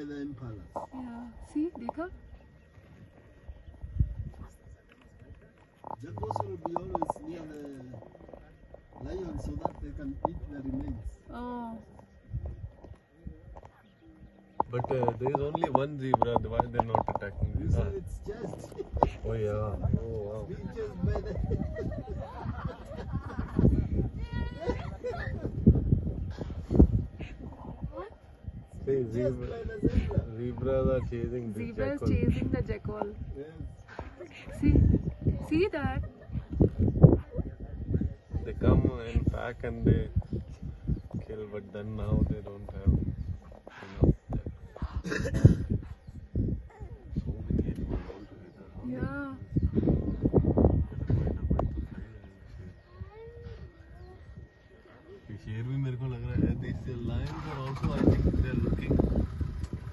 near the impalas. Yeah. See, देखा? Jackals will be always near the lions so that they can eat the remains. Oh. But there is only one zebra. Why they are not attacking You this? said it's just Oh yeah. Oh wow. being chased by the Hey, chased by the zebra. zebras are chasing the Zebra is jackal. chasing the jackal. Yes. See that? They come and pack and they kill, but then now they don't have enough.